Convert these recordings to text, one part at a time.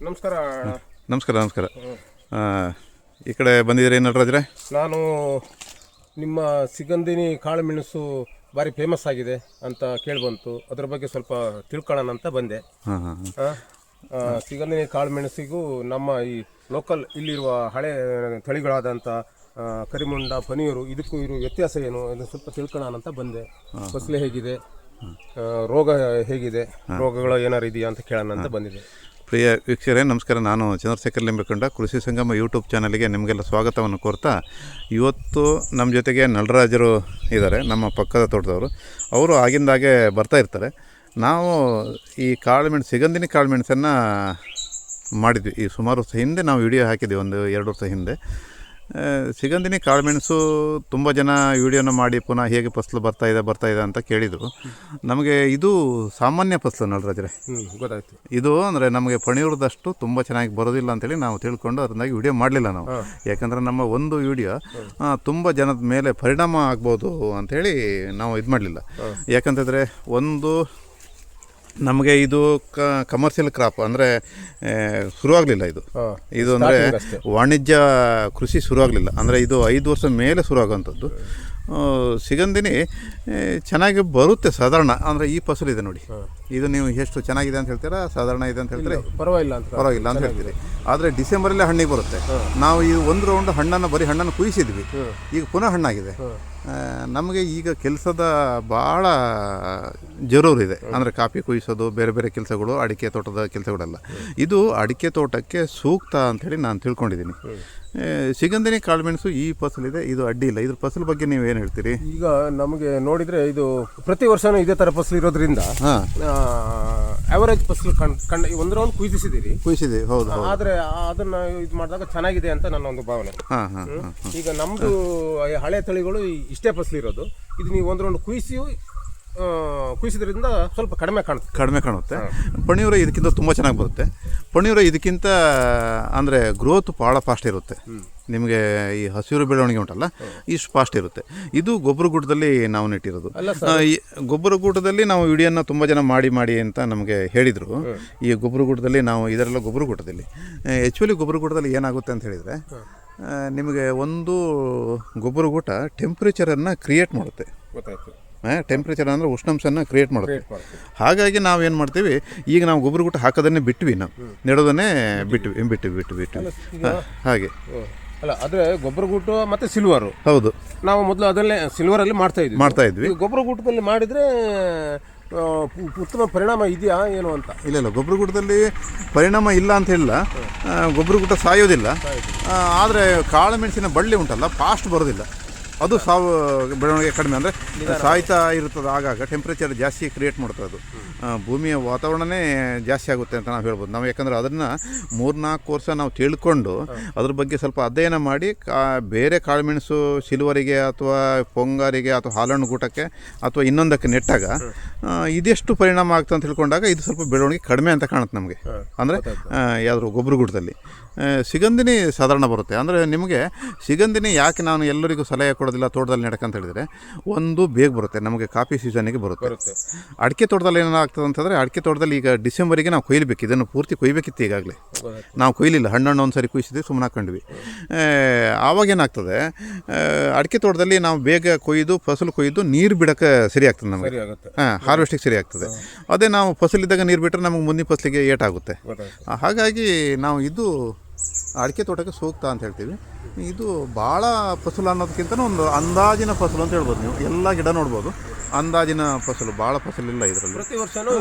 ನಮಸ್ಕಾರ. ನಮಸ್ಕಾರ ನಮಸ್ಕಾರ. ಈ ಕಡೆ ಬಂದಿದ್ದೀರಿ ನಟರಾಜ್ರೆ? ನಾನು ನಿಮ್ಮ ಸಿಗಂದಿನಿ ಕಾಳುಮೆಣಸು ಭಾರಿ ಫೇಮಸ್ ಆಗಿದೆ ಅಂತ ಕೇಳಿಬಂತು. ಅದರ ಬಗ್ಗೆ ಸ್ವಲ್ಪ ತಿಳ್ಕೊಳ್ಳೋಣ ಅಂತ ಬಂದೆ. ಸಿಗಂದಿನಿ ಕಾಳುಮೆಣಸಿಗೂ ನಮ್ಮ ಈ ಲೋಕಲ್ ಇಲ್ಲಿರುವ ಹಳೆ ತಳಿಗಳಾದಂಥ ಕರಿಮುಂಡ, ಪನೀರು ಇದಕ್ಕೂ ಇರೋ ವ್ಯತ್ಯಾಸ ಏನು ಅದನ್ನು ಸ್ವಲ್ಪ ತಿಳ್ಕೊಳ್ಳೋಣ ಅಂತ ಬಂದೆ. ಫಸಲು ಹೇಗಿದೆ, ರೋಗ ಹೇಗಿದೆ, ರೋಗಗಳು ಏನಾರು ಇದೆಯಾ ಅಂತ ಕೇಳೋಣ ಅಂತ ಬಂದಿದೆ. ಪ್ರಿಯ ವೀಕ್ಷಕರೇ ನಮಸ್ಕಾರ. ನಾನು ಚಂದ್ರಶೇಖರ್ ಲಿಂಬೆಕೊಂಡ ಕೃಷಿ ಸಂಗಮ ಯೂಟ್ಯೂಬ್ ಚಾನಲ್ಗೆ ನಿಮಗೆಲ್ಲ ಸ್ವಾಗತವನ್ನು ಕೋರ್ತಾ, ಇವತ್ತು ನಮ್ಮ ಜೊತೆಗೆ ನಳರಾಜರು ಇದ್ದಾರೆ, ನಮ್ಮ ಪಕ್ಕದ ತೋಟದವರು. ಅವರು ಆಗಿಂದಾಗೆ ಬರ್ತಾ ಇರ್ತಾರೆ. ನಾವು ಈ ಕಾಳುಮೆಣಸು, ಸಿಗಂದಿನಿ ಕಾಳುಮೆಣಸನ್ನು ಮಾಡಿದ್ವಿ. ಈ ಸುಮಾರು ವರ್ಷ ಹಿಂದೆ ನಾವು ವಿಡಿಯೋ ಹಾಕಿದ್ವಿ, ಒಂದು 2 ವರ್ಷ ಹಿಂದೆ. ಸಿಗಂದಿನಿ ಕಾಳುಮೆಣಸು ತುಂಬ ಜನ ವಿಡಿಯೋನ ಮಾಡಿ ಪುನಃ ಹೇಗೆ ಫಸಲು ಬರ್ತಾ ಇದೆ ಅಂತ ಕೇಳಿದರು. ನಮಗೆ ಇದು ಸಾಮಾನ್ಯ ಫಸಲು ನಳರಾಜರೆ, ಗೊತ್ತಾಯ್ತು. ಇದು ಅಂದರೆ ನಮಗೆ ಪಣಿಯೂರದಷ್ಟು ತುಂಬ ಚೆನ್ನಾಗಿ ಬರೋದಿಲ್ಲ ಅಂತೇಳಿ ನಾವು ತಿಳ್ಕೊಂಡು ಅದರಿಂದಾಗಿ ವಿಡಿಯೋ ಮಾಡಲಿಲ್ಲ ನಾವು. ಯಾಕಂದರೆ ನಮ್ಮ ಒಂದು ವಿಡಿಯೋ ತುಂಬ ಜನದ ಮೇಲೆ ಪರಿಣಾಮ ಆಗ್ಬೋದು ಅಂಥೇಳಿ ನಾವು ಇದು ಮಾಡಲಿಲ್ಲ. ಯಾಕಂತಂದರೆ ಒಂದು ನಮಗೆ ಇದು ಕಮರ್ಷಿಯಲ್ ಕ್ರಾಪ್ ಅಂದರೆ ಶುರುವಾಗಲಿಲ್ಲ. ಇದು ಅಂದರೆ ವಾಣಿಜ್ಯ ಕೃಷಿ ಶುರುವಾಗಲಿಲ್ಲ. ಅಂದರೆ ಇದು 5 ವರ್ಷ ಮೇಲೆ ಶುರುವಾಗುವಂಥದ್ದು. ಸಿಗಂದಿನಿ ಚೆನ್ನಾಗಿ ಬರುತ್ತೆ ಸಾಧಾರಣ. ಅಂದರೆ ಈ ಫಸಲು ಇದೆ ನೋಡಿ, ಇದು ನೀವು ಎಷ್ಟು ಚೆನ್ನಾಗಿದೆ ಅಂತ ಹೇಳ್ತೀರಾ, ಸಾಧಾರಣ ಇದೆ ಅಂತ ಹೇಳ್ತೀರಿ, ಪರವಾಗಿಲ್ಲ ಅಂತ ಹೇಳ್ತೀರಿ. ಆದರೆ ಡಿಸೆಂಬರಲ್ಲೇ ಹಣ್ಣಿಗೆ ಬರುತ್ತೆ. ನಾವು ಈ ಒಂದು ರೌಂಡ್ ಬರೀ ಹಣ್ಣನ್ನು ಕುಯಿಸಿದ್ವಿ, ಈಗ ಪುನಃ ಹಣ್ಣಾಗಿದೆ. ನಮಗೆ ಈಗ ಕೆಲಸದ ಭಾಳ ಜರೂರಿದೆ. ಅಂದರೆ ಕಾಫಿ ಕುಯಿಸೋದು, ಬೇರೆ ಬೇರೆ ಕೆಲಸಗಳು, ಅಡಿಕೆ ತೋಟದ ಕೆಲಸಗಳೆಲ್ಲ. ಇದು ಅಡಿಕೆ ತೋಟಕ್ಕೆ ಸೂಕ್ತ ಅಂಥೇಳಿ ನಾನು ತಿಳ್ಕೊಂಡಿದ್ದೀನಿ. ಸಿಗಂದಿನಿ ಕಾಳುಮೆಣಸು ಈ ಫಸಲಿದೆ, ಇದು ಅಡ್ಡಿ ಇಲ್ಲ. ಇದ್ರ ಫಸಲು ಬಗ್ಗೆ ನೀವು ಏನು ಹೇಳ್ತೀರಿ? ಈಗ ನಮಗೆ ನೋಡಿದರೆ ಇದು ಪ್ರತಿ ವರ್ಷವೂ ಇದೇ ಥರ ಫಸಲು ಇರೋದ್ರಿಂದ ಅವರೇಜ್ ಫಸಲು ಒಂದು ರೌಂಡ್ ಕುಯಿಸಿದ್ದೀವಿ. ಹೌದು. ಆದರೆ ಅದನ್ನು ಇದು ಮಾಡಿದಾಗ ಚೆನ್ನಾಗಿದೆ ಅಂತ ನನ್ನ ಒಂದು ಭಾವನೆ. ಈಗ ನಮ್ಮದು ಹಳೆ ತಳಿಗಳು ಇಷ್ಟೇ ಫಸಲು ಇರೋದು. ಇದು ನೀವು ಒಂದು ರೌಂಡ್ ಕುಯಿಸಿದ್ರಿಂದ ಸ್ವಲ್ಪ ಕಡಿಮೆ ಕಾಣುತ್ತೆ. ಪಣಿಯೂರ ಇದಕ್ಕಿಂತ ತುಂಬ ಚೆನ್ನಾಗಿ ಬರುತ್ತೆ. ಪಣಿಯೂರ ಇದಕ್ಕಿಂತ ಅಂದರೆ ಗ್ರೋತ್ ಭಾಳ ಫಾಸ್ಟ್ ಇರುತ್ತೆ. ನಿಮಗೆ ಈ ಹಸಿರು ಬೆಳವಣಿಗೆ ಉಂಟಲ್ಲ, ಇಷ್ಟು ಫಾಸ್ಟ್ ಇರುತ್ತೆ. ಇದು ಗೊಬ್ಬರಗೂಟದಲ್ಲಿ ನಾವು ನೆಟ್ಟಿರೋದು. ಈ ಗೊಬ್ಬರಗೂಟದಲ್ಲಿ ನಾವು ವಿಡಿಯೋನ ತುಂಬ ಜನ ಮಾಡಿ ಅಂತ ನಮಗೆ ಹೇಳಿದರು. ಈ ಗೊಬ್ಬರಗೂಟದಲ್ಲಿ ನಾವು ಇದರೆಲ್ಲ ಗೊಬ್ಬರಗೂಟದಲ್ಲಿ ಗೊಬ್ಬರಗೂಟದಲ್ಲಿ ಏನಾಗುತ್ತೆ ಅಂತ ಹೇಳಿದರೆ, ನಿಮಗೆ ಒಂದು ಗೊಬ್ಬರಗೂಟ ಟೆಂಪ್ರೇಚರನ್ನು ಕ್ರಿಯೇಟ್ ಮಾಡುತ್ತೆ. ಟೆಂಪ್ರೇಚರ್ ಅಂದರೆ ಉಷ್ಣಾಂಶನ ಕ್ರಿಯೇಟ್ ಮಾಡುತ್ತೆ. ಹಾಗಾಗಿ ನಾವೇನು ಮಾಡ್ತೀವಿ, ಈಗ ನಾವು ಗೊಬ್ಬರಗೂಟ ಹಾಕೋದನ್ನೇ ಬಿಟ್ವಿ, ನಾವು ನೆಡೋದನ್ನೇ ಬಿಟ್ವಿ ಹಾಗೆ. ಅಲ್ಲ, ಆದರೆ ಗೊಬ್ಬರಗೂಟ ಮತ್ತು ಸಿಲ್ವರು, ಹೌದು, ನಾವು ಮೊದಲು ಅದನ್ನೇ ಸಿಲ್ವರಲ್ಲಿ ಮಾಡ್ತಾ ಇದ್ವಿ. ಗೊಬ್ಬರಗೂಟದಲ್ಲಿ ಮಾಡಿದರೆ ಉತ್ತಮ ಪರಿಣಾಮ ಇದೆಯಾ ಏನು ಅಂತ? ಇಲ್ಲ, ಗೊಬ್ಬರಗೂಟದಲ್ಲಿ ಪರಿಣಾಮ ಇಲ್ಲ ಅಂತ ಹೇಳಿಲ್ಲ. ಗೊಬ್ಬರಗೂಟ ಸಾಯೋದಿಲ್ಲ. ಆದರೆ ಕಾಳುಮೆಣಸಿನ ಬಳ್ಳಿ ಉಂಟಲ್ಲ, ಫಾಸ್ಟ್ ಬರೋದಿಲ್ಲ. ಅದು ಸಾವು ಬೆಳವಣಿಗೆ ಕಡಿಮೆ, ಅಂದರೆ ಸಾಯ್ತಾ ಇರ್ತದೆ. ಆಗಾಗ ಟೆಂಪ್ರೇಚರ್ ಜಾಸ್ತಿ ಕ್ರಿಯೇಟ್ ಮಾಡ್ತದೆ. ಅದು ಭೂಮಿಯ ವಾತಾವರಣನೇ ಜಾಸ್ತಿ ಆಗುತ್ತೆ ಅಂತ ನಾವು ಹೇಳ್ಬೋದು. ನಾವು ಯಾಕಂದರೆ ಅದನ್ನು 3-4 ವರ್ಷ ನಾವು ತಿಳ್ಕೊಂಡು ಅದ್ರ ಬಗ್ಗೆ ಸ್ವಲ್ಪ ಅಧ್ಯಯನ ಮಾಡಿ ಬೇರೆ ಕಾಳುಮೆಣಸು ಸಿಲ್ವರಿಗೆ ಅಥವಾ ಪೊಂಗಾರಿಗೆ ಅಥವಾ ಹಾಲಣ್ಣು ಗೂಟಕ್ಕೆ ಅಥವಾ ಇನ್ನೊಂದಕ್ಕೆ ನೆಟ್ಟಾಗ ಇದೆಷ್ಟು ಪರಿಣಾಮ ಆಗ್ತದೆ ಅಂತ ತಿಳ್ಕೊಂಡಾಗ ಇದು ಸ್ವಲ್ಪ ಬೆಳವಣಿಗೆ ಕಡಿಮೆ ಅಂತ ಕಾಣುತ್ತೆ ನಮಗೆ. ಅಂದರೆ ಯಾವ್ದು ಗೊಬ್ಬರಗೂಟದಲ್ಲಿ ಸಿಗಂದಿನಿ ಸಾಧಾರಣ ಬರುತ್ತೆ. ಅಂದರೆ ನಿಮಗೆ ಸಿಗಂದಿನಿ ಯಾಕೆ ನಾನು ಎಲ್ಲರಿಗೂ ಸಲಹೆ ಕೊಡೋದಿಲ್ಲ ತೋಟದಲ್ಲಿ ನೆಡಕಂತ ಹೇಳಿದರೆ, ಒಂದು ಬೇಗ ಬರುತ್ತೆ, ನಮಗೆ ಕಾಫಿ ಸೀಸನಿಗೆ ಬರುತ್ತೆ. ಅಡಿಕೆ ತೋಟದಲ್ಲಿ ಏನಾಗ್ತದೆ ಅಂತಂದರೆ, ಅಡಿಕೆ ತೋಟದಲ್ಲಿ ಈಗ ಡಿಸೆಂಬರಿಗೆ ನಾವು ಕೊಯ್ಯಬೇಕು. ಇದನ್ನು ಪೂರ್ತಿ ಕೊಯ್ಯಬೇಕಿತ್ತು. ಈಗಾಗಲೇ ನಾವು ಕೊಯ್ಲಿಲ್ಲ, ಹಣ್ಣು ಒಂದು ಸರಿ ಕುಯ್ಸಿದ್ವಿ, ಸುಮ್ಮನೆ ಹಾಕೊಂಡ್ವಿ. ಆವಾಗೇನಾಗ್ತದೆ, ಅಡಿಕೆ ತೋಟದಲ್ಲಿ ನಾವು ಬೇಗ ಫಸಲು ಕೊಯ್ದು ನೀರು ಬಿಡೋಕ್ಕೆ ಸರಿ ಆಗ್ತದೆ ನಮಗೆ. ಹಾರ್ವೆಸ್ಟಿಗೆ ಸರಿ ಆಗ್ತದೆ. ಅದೇ ನಾವು ಫಸಲಿದ್ದಾಗ ನೀರು ಬಿಟ್ಟರೆ ನಮಗೆ ಮುಂದಿನ ಫಸಲಿಗೆ ಏಟಾಗುತ್ತೆ. ಹಾಗಾಗಿ ನಾವು ಇದು ಅಡಿಕೆ ತೋಟಕ್ಕೆ ಸೂಕ್ತ ಅಂತ ಹೇಳ್ತೀವಿ. ಇದು ಭಾಳ ಫಸಲು ಅನ್ನೋದಕ್ಕಿಂತ ಒಂದು ಅಂದಾಜಿನ ಫಸಲು ಅಂತ ಹೇಳ್ಬೋದು. ನೀವು ಎಲ್ಲ ಗಿಡ ನೋಡ್ಬೋದು, ಅಂದಾಜಿನ ಫಸಲು, ಭಾಳ ಫಸಲಿಲ್ಲ ಇದರಲ್ಲಿ. ಪ್ರತಿ ವರ್ಷವೂ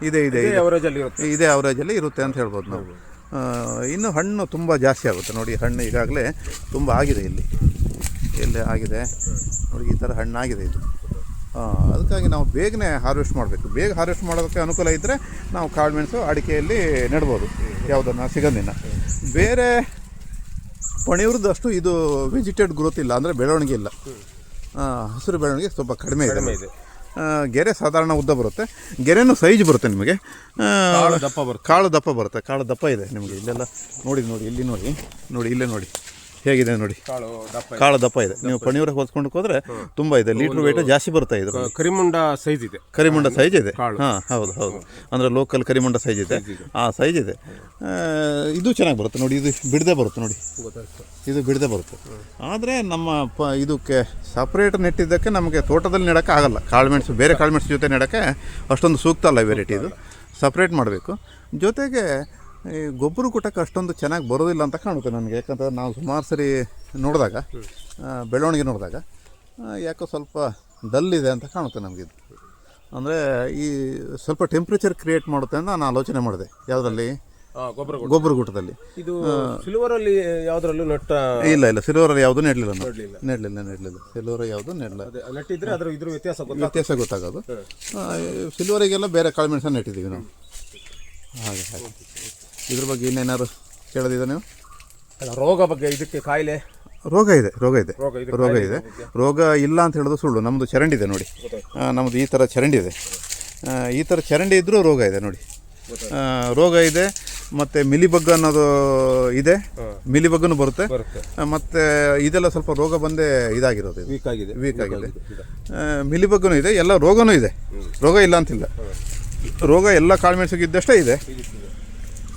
ಇದೇ ಅವರೇಜಲ್ಲಿ ಇರುತ್ತೆ ಅಂತ ಹೇಳ್ಬೋದು ನಾವು. ಇನ್ನು ಹಣ್ಣು ತುಂಬ ಜಾಸ್ತಿ ಆಗುತ್ತೆ ನೋಡಿ. ಹಣ್ಣು ಈಗಾಗಲೇ ತುಂಬ ಆಗಿದೆ, ಎಲ್ಲೇ ಆಗಿದೆ ನೋಡಿ, ಈ ಥರ ಹಣ್ಣಾಗಿದೆ ಇದು. ಅದಕ್ಕಾಗಿ ನಾವು ಬೇಗನೆ ಹಾರ್ವೆಸ್ಟ್ ಮಾಡಬೇಕು. ಬೇಗ ಹಾರ್ವೆಸ್ಟ್ ಮಾಡೋದಕ್ಕೆ ಅನುಕೂಲ ಇದ್ದರೆ ನಾವು ಕಾಳುಮೆಣಸು ಅಡಿಕೆಯಲ್ಲಿ ನೆಡ್ಬೋದು. ಯಾವುದನ್ನು ಸಿಗಂದಿನ ಬೇರೆ ಪಣಿಯೂರದಷ್ಟು ಇದು ವೆಜಿಟೇಡ್ ಗ್ರೋತ್ ಇಲ್ಲ, ಅಂದರೆ ಬೆಳವಣಿಗೆ ಇಲ್ಲ. ಹಸಿರು ಬೆಳವಣಿಗೆ ಸ್ವಲ್ಪ ಕಡಿಮೆ ಇದೆ. ಗೆರೆ ಸಾಧಾರಣ ಉದ್ದ ಬರುತ್ತೆ, ಗೆರೆನೂ ಸೈಜ್ ಬರುತ್ತೆ ನಿಮಗೆ. ಕಾಳು ದಪ್ಪ ಬರುತ್ತೆ. ಕಾಳು ದಪ್ಪ ಇದೆ ನಿಮಗೆ. ಇಲ್ಲೆಲ್ಲ ನೋಡಿ, ಇಲ್ಲಿ ನೋಡಿ, ಇಲ್ಲೇ ನೋಡಿ, ಹೇಗಿದೆ ನೋಡಿ, ಕಾಳು ದಪ್ಪ ಇದೆ. ಕಾಳು ದಪ್ಪ ಇದೆ. ನೀವು ಪಣಿಯೂರಿಗೆ ಹೊತ್ಕೊಂಡು ಹೋದ್ರೆ ತುಂಬ ಇದೆ, ಲೀಟ್ರ್ ವೇಟ್ ಜಾಸ್ತಿ ಬರುತ್ತೆ. ಇದು ಕರಿಮುಂಡ ಸೈಜ್ ಇದೆ, ಕರಿಮುಂಡ ಸೈಜ್ ಇದೆ. ಹಾಂ ಹೌದು ಹೌದು, ಅಂದರೆ ಲೋಕಲ್ ಕರಿಮುಂಡ ಸೈಜ್ ಇದೆ. ಆ ಸೈಜ್ ಇದೆ. ಇದು ಚೆನ್ನಾಗಿ ಬರುತ್ತೆ ನೋಡಿ, ಇದು ಬಿಡದೆ ಬರುತ್ತೆ ನೋಡಿ, ಇದು ಬಿಡದೆ ಬರುತ್ತೆ. ಆದರೆ ನಮ್ಮ ಇದಕ್ಕೆ ಸಪ್ರೇಟ್ ನೆಟ್ಟಿದ್ದಕ್ಕೆ ನಮಗೆ ತೋಟದಲ್ಲಿ ನೆಡೋಕ್ಕೆ ಆಗಲ್ಲ. ಕಾಳುಮೆಣಸು ಬೇರೆ ಕಾಳುಮೆಣಸು ಜೊತೆ ನೆಡೋಕ್ಕೆ ಅಷ್ಟೊಂದು ಸೂಕ್ತ ಅಲ್ಲ ವೆರೈಟಿ. ಇದು ಸಪ್ರೇಟ್ ಮಾಡಬೇಕು. ಜೊತೆಗೆ ಈ ಗೊಬ್ಬರ ಕೂಟಕ್ಕೆ ಅಷ್ಟೊಂದು ಚೆನ್ನಾಗಿ ಬರೋದಿಲ್ಲ ಅಂತ ಕಾಣುತ್ತೆ ನನಗೆ. ಯಾಕಂದರೆ ನಾವು ಸುಮಾರು ಸರಿ ನೋಡಿದಾಗ, ಬೆಳವಣಿಗೆ ನೋಡಿದಾಗ ಯಾಕೋ ಸ್ವಲ್ಪ ಡಲ್ ಇದೆ ಅಂತ ಕಾಣುತ್ತೆ ನಮಗಿದು. ಅಂದರೆ ಈ ಸ್ವಲ್ಪ ಟೆಂಪ್ರೇಚರ್ ಕ್ರಿಯೇಟ್ ಮಾಡುತ್ತೆ ಅಂತ ನಾನು ಆಲೋಚನೆ ಮಾಡಿದೆ. ಯಾವುದರಲ್ಲಿ? ಗೊಬ್ಬರ ಕೂಟದಲ್ಲಿ. ಇದು ಸಿಲ್ವರಲ್ಲಿ ಯಾವುದರಲ್ಲೂ ಇಲ್ಲ ಸಿಲ್ವರಲ್ಲಿ ಯಾವುದೂ ನೆಡಲಿಲ್ಲ. ಸಿಲ್ವರ್ ಯಾವುದು ನೆಟ್ಟಿದ್ರೆ ಅದರ ಇದ್ರ ವ್ಯತ್ಯಾಸ ಗೊತ್ತಾಗೋದು. ಸಿಲ್ವರಿಗೆಲ್ಲ ಬೇರೆ ಕಾಳುಮೆಣಸನ್ನು ನೆಟ್ಟಿದ್ದೀವಿ ನಾವು. ಹಾಗೆ ಇದ್ರ ಬಗ್ಗೆ ಇನ್ನೇನಾದ್ರು ಕೇಳೋದಿದೆ ನೀವು? ರೋಗ ಬಗ್ಗೆ, ಇದಕ್ಕೆ ಕಾಯಿಲೆ ರೋಗ ಇದೆ. ರೋಗ ಇಲ್ಲ ಅಂತ ಹೇಳೋದು ಸುಳ್ಳು. ನಮ್ಮದು ಚರಂಡಿ ಇದೆ ನೋಡಿ, ನಮ್ಮದು ಈ ಥರ ಚರಂಡಿ ಇದೆ. ಈ ಥರ ಚರಂಡಿ ಇದ್ದರೂ ರೋಗ ಇದೆ ನೋಡಿ. ರೋಗ ಇದೆ. ಮತ್ತು ಮಿಲಿಬಗ್ ಅನ್ನೋದು ಇದೆ, ಮಿಲಿಬಗ್ಗನ್ನು ಬರುತ್ತೆ. ಮತ್ತು ಇದೆಲ್ಲ ಸ್ವಲ್ಪ ರೋಗ ಬಂದೇ ಇದಾಗಿರೋದು, ವೀಕ್ ಆಗಿದೆ. ಮಿಲಿಬಗ್ಗನೂ ಇದೆ, ಎಲ್ಲ ರೋಗನೂ ಇದೆ. ರೋಗ ಇಲ್ಲ ಅಂತಿಲ್ಲ. ರೋಗ ಎಲ್ಲ ಕಾಳುಮೆಣಸಿಗೆ ಇದ್ದಷ್ಟೇ ಇದೆ.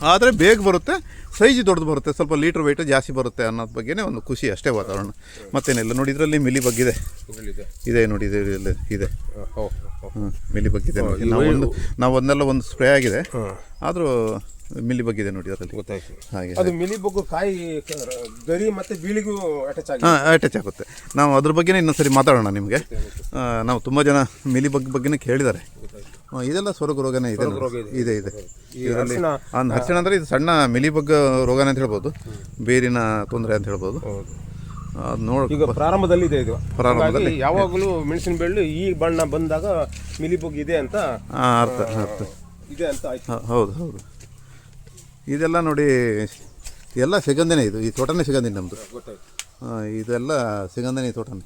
ಆದರೆ ಬೇಗ ಬರುತ್ತೆ, ಸೈಜ್ ದೊಡ್ಡದು ಬರುತ್ತೆ, ಸ್ವಲ್ಪ ಲೀಟ್ರ್ ವೆಯ್ಟ್ ಜಾಸ್ತಿ ಬರುತ್ತೆ ಅನ್ನೋದ್ರ ಬಗ್ಗೆನೇ ಒಂದು ಖುಷಿ ಅಷ್ಟೇ, ವಾತಾವರಣ. ಮತ್ತೇನಿಲ್ಲ ನೋಡಿ. ಇದರಲ್ಲಿ ಮಿಲಿಬಗ್ ಇದೆ ನೋಡಿ, ಇದೆ ಮಿಲಿಬಗ್ ಇದೆ. ನಾವು ಒಂದು ಸ್ಪ್ರೇ ಆಗಿದೆ, ಆದರೂ ಮಿಲಿಬಗ್ ಇದೆ ನೋಡಿ ಅದರಲ್ಲಿ. ಗೊತ್ತಾಯ್ತು. ಹಾಗೆ ಅದು ಮಿಲಿಬಗ್ ಕಾಯಿ ಗರಿ ಮತ್ತು ಬೀಳಿಗೂ ಅಟ್ಯಾಚ್ ಆಗುತ್ತೆ. ನಾವು ಅದ್ರ ಬಗ್ಗೆನೇ ಇನ್ನೊಂದ್ಸರಿ ಮಾತಾಡೋಣ ನಿಮಗೆ. ನಾವು ತುಂಬ ಜನ ಮಿಲಿಬಗ್ ಬಗ್ಗೆನೇ ಕೇಳಿದ್ದಾರೆ. ಇದೆಲ್ಲ ಸೊರಗು ರೋಗನೇ ಇದೆ. ಇದರಲ್ಲಿ ಹರ್ಷಣ ಅಂದರೆ ಇದು ಸಣ್ಣ ಮಿಲಿಬಗ್ ರೋಗನೇ ಅಂತ ಹೇಳ್ಬೋದು, ಬೇರಿನ ತೊಂದರೆ ಅಂತ ಹೇಳ್ಬೋದು. ಈಗ ಪ್ರಾರಂಭದಲ್ಲಿ ಇದೆ. ಇದು ಪ್ರಾರಂಭದಲ್ಲಿ ಯಾವಾಗಲೂ ಮೆಣಸಿನ ಬೆಳ್ಳು ಈ ಬಣ್ಣ ಬಂದಾಗ ಮಿಲಿಬಗ್ ಇದೆ ಅಂತ ಅರ್ಥ ಇದೆ ಅಂತ ಆಯ್ತು. ಹೌದು. ಇದೆಲ್ಲ ನೋಡಿ, ಎಲ್ಲ ಸಿಗಂಧನೇ. ಈ ತೋಟನೇ ಸಿಗಂಧಿ ನಮ್ಮದು. ಇದೆಲ್ಲ ಸಿಗಂಧನಿ ತೋಟನೇ.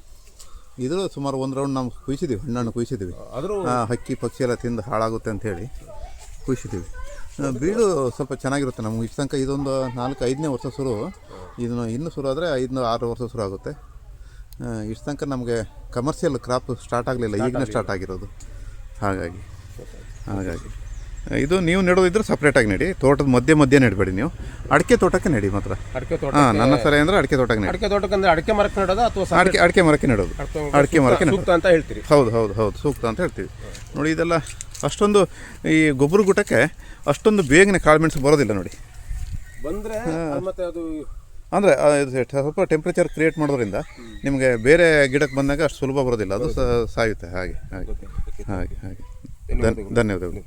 ಇದು ಸುಮಾರು ಒಂದು ರೌಂಡ್ ನಾವು ಕುಯ್ಸಿದ್ದೀವಿ, ಹಣ್ಣು ಕುಯ್ಸಿದ್ದೀವಿ. ಹಕ್ಕಿ ಪಕ್ಷಿ ಎಲ್ಲ ತಿಂದು ಹಾಳಾಗುತ್ತೆ ಅಂಥೇಳಿ ಕುಯ್ಸಿದ್ದೀವಿ. ಬೀಳು ಸ್ವಲ್ಪ ಚೆನ್ನಾಗಿರುತ್ತೆ ನಮ್ಗೆ. ಇಷ್ಟು ತನಕ ಇದೊಂದು 4-5ನೇ ವರ್ಷ ಶುರು. ಇದನ್ನು ಇನ್ನೂ ಶುರು ಆದರೆ 5-6 ವರ್ಷ ಶುರು ಆಗುತ್ತೆ. ಇಷ್ಟು ತನಕ ನಮಗೆ ಕಮರ್ಷಿಯಲ್ ಕ್ರಾಪ್ ಸ್ಟಾರ್ಟ್ ಆಗಲಿಲ್ಲ, ಈಗಲೇ ಸ್ಟಾರ್ಟ್ ಆಗಿರೋದು. ಹಾಗಾಗಿ ಇದು ನೀವು ನೆಡೋದಿದ್ರೆ ಸಪ್ರೇಟಾಗಿ ನೆಡಿ, ತೋಟದ ಮಧ್ಯೆ ನೆಡಬೇಡಿ. ನೀವು ಅಡಿಕೆ ತೋಟಕ್ಕೆ ನೆಡಿ ಮಾತ್ರ. ನನ್ನ ಸರಿ ಅಂದರೆ ಅಡಿಕೆ ತೋಟಕ್ಕೆ ನೆಡಿ. ಅಡಿಕೆ ಮರಕ್ಕೆ ನೆಡೋದು ಅಥವಾ ಅಡಿಕೆ ಮರಕ್ಕೆ ನೆಡೋದು? ಅಡಿಕೆ ಮರಕ್ಕೆ ಸೂಕ್ತ ಅಂತ ಹೇಳ್ತೀರಿ? ಹೌದು ಸೂಕ್ತ ಅಂತ ಹೇಳ್ತೀವಿ ನೋಡಿ. ಇದೆಲ್ಲ ಅಷ್ಟೊಂದು ಈ ಗೊಬ್ಬರ ಗುಟಕ್ಕೆ ಅಷ್ಟೊಂದು ಬೇಗನೆ ಕಾಳುಮೆಣಸು ಬರೋದಿಲ್ಲ ನೋಡಿ. ಬಂದರೆ ಮತ್ತೆ ಅದು ಅಂದರೆ ಸ್ವಲ್ಪ ಟೆಂಪ್ರೇಚರ್ ಕ್ರಿಯೇಟ್ ಮಾಡೋದ್ರಿಂದ ನಿಮಗೆ ಬೇರೆ ಗಿಡಕ್ಕೆ ಬಂದಾಗ ಅಷ್ಟು ಸುಲಭ ಬರೋದಿಲ್ಲ, ಅದು ಸಾಯುತ್ತೆ. ಹಾಗೆ ಧನ್ಯವಾದಗಳು.